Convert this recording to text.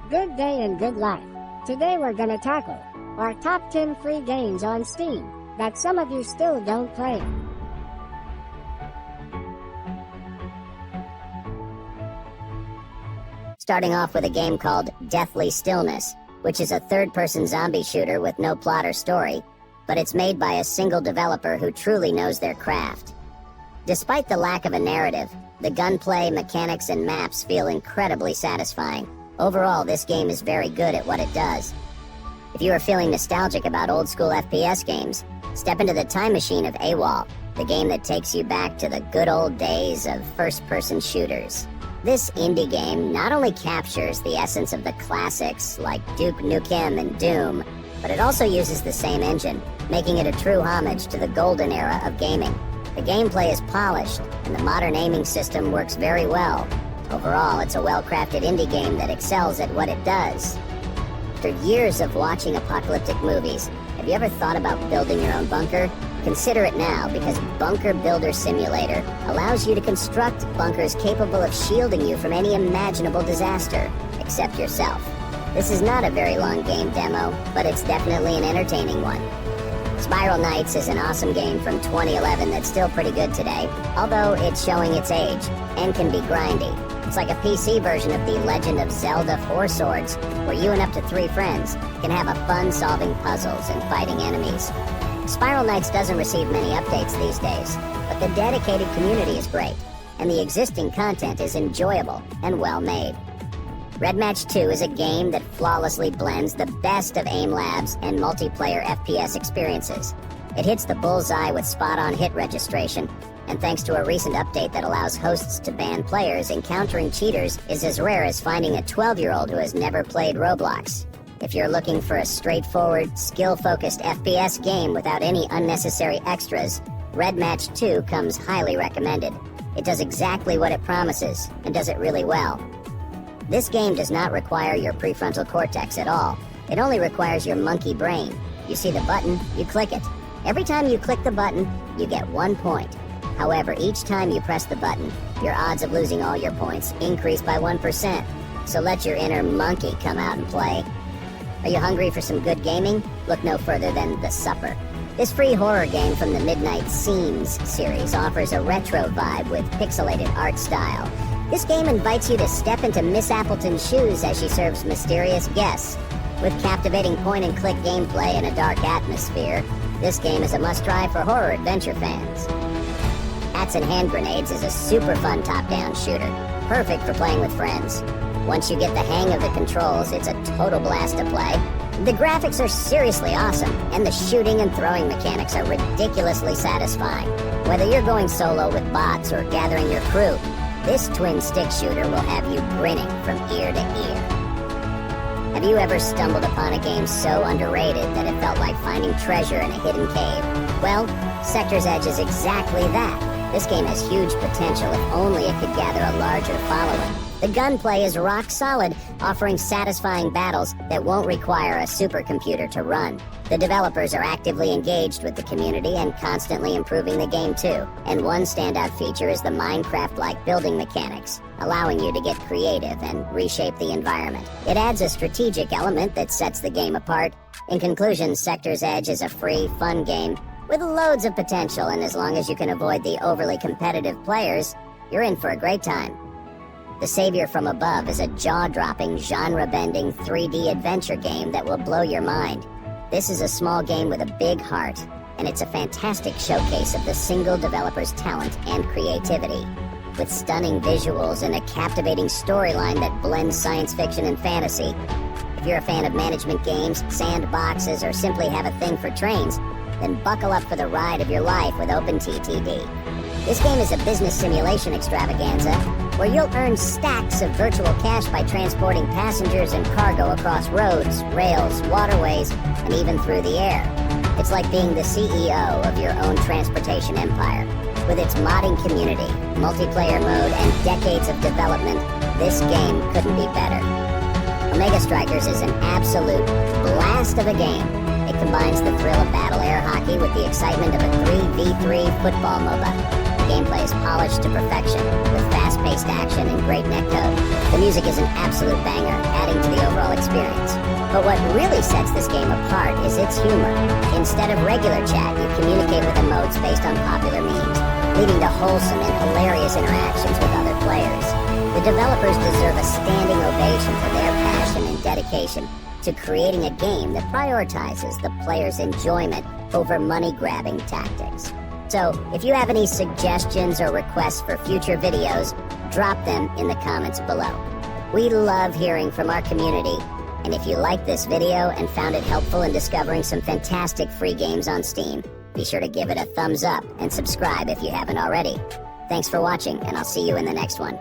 Good day and good life. Today we're gonna tackle our top 10 free games on Steam that some of you still don't play. Starting off with a game called Deathly Stillness, which is a third-person zombie shooter with no plot or story, but it's made by a single developer who truly knows their craft. Despite the lack of a narrative, the gunplay, mechanics, and maps feel incredibly satisfying. Overall, this game is very good at what it does. If you are feeling nostalgic about old-school FPS games, step into the time machine of AWOL, the game that takes you back to the good old days of first-person shooters. This indie game not only captures the essence of the classics like Duke Nukem and Doom, but it also uses the same engine, making it a true homage to the golden era of gaming. The gameplay is polished, and the modern aiming system works very well. Overall, it's a well-crafted indie game that excels at what it does. After years of watching apocalyptic movies, have you ever thought about building your own bunker? Consider it now, because Bunker Builder Simulator allows you to construct bunkers capable of shielding you from any imaginable disaster, except yourself. This is not a very long game demo, but it's definitely an entertaining one. Spiral Knights is an awesome game from 2011 that's still pretty good today, although it's showing its age, and can be grindy. It's like a PC version of The Legend of Zelda Four Swords, where you and up to 3 friends can have a fun solving puzzles and fighting enemies. Spiral Knights doesn't receive many updates these days, but the dedicated community is great, and the existing content is enjoyable and well made. Red Match 2 is a game that flawlessly blends the best of AIM Labs and multiplayer FPS experiences. It hits the bullseye with spot-on hit registration, and thanks to a recent update that allows hosts to ban players, encountering cheaters is as rare as finding a 12-year-old who has never played Roblox. If you're looking for a straightforward, skill-focused FPS game without any unnecessary extras, Red Match 2 comes highly recommended. It does exactly what it promises, and does it really well. This game does not require your prefrontal cortex at all. It only requires your monkey brain. You see the button, you click it. Every time you click the button, you get 1 point. However, each time you press the button, your odds of losing all your points increase by 1%. So let your inner monkey come out and play. Are you hungry for some good gaming? Look no further than The Supper. This free horror game from the Midnight Scenes series offers a retro vibe with pixelated art style. This game invites you to step into Miss Appleton's shoes as she serves mysterious guests. With captivating point-and-click gameplay and a dark atmosphere, this game is a must-try for horror adventure fans. Hats and Hand Grenades is a super fun top-down shooter, perfect for playing with friends. Once you get the hang of the controls, it's a total blast to play. The graphics are seriously awesome, and the shooting and throwing mechanics are ridiculously satisfying. Whether you're going solo with bots or gathering your crew, this twin-stick shooter will have you grinning from ear to ear. Have you ever stumbled upon a game so underrated that it felt like finding treasure in a hidden cave? Well, Sector's Edge is exactly that. This game has huge potential if only it could gather a larger following. The gunplay is rock solid, offering satisfying battles that won't require a supercomputer to run. The developers are actively engaged with the community and constantly improving the game too. And one standout feature is the Minecraft-like building mechanics, allowing you to get creative and reshape the environment. It adds a strategic element that sets the game apart. In conclusion, Sector's Edge is a free, fun game with loads of potential, and as long as you can avoid the overly competitive players, you're in for a great time. The Savior from Above is a jaw-dropping, genre-bending 3D adventure game that will blow your mind. This is a small game with a big heart, and it's a fantastic showcase of the single developer's talent and creativity. With stunning visuals and a captivating storyline that blends science fiction and fantasy. If you're a fan of management games, sandboxes, or simply have a thing for trains, then buckle up for the ride of your life with OpenTTD. This game is a business simulation extravaganza where you'll earn stacks of virtual cash by transporting passengers and cargo across roads, rails, waterways, and even through the air. It's like being the CEO of your own transportation empire. With its modding community, multiplayer mode, and decades of development, this game couldn't be better. Omega Strikers is an absolute blast of a game. It combines the thrill of battle air hockey with the excitement of a 3v3 football MOBA. The gameplay is polished to perfection, with fast fast-paced action and great netcode. The music is an absolute banger, adding to the overall experience. But what really sets this game apart is its humor. Instead of regular chat, you communicate with emotes based on popular memes, leading to wholesome and hilarious interactions with other players. The developers deserve a standing ovation for their passion and dedication to creating a game that prioritizes the player's enjoyment over money-grabbing tactics. So, if you have any suggestions or requests for future videos, drop them in the comments below. We love hearing from our community, and if you liked this video and found it helpful in discovering some fantastic free games on Steam, be sure to give it a thumbs up and subscribe if you haven't already. Thanks for watching, and I'll see you in the next one.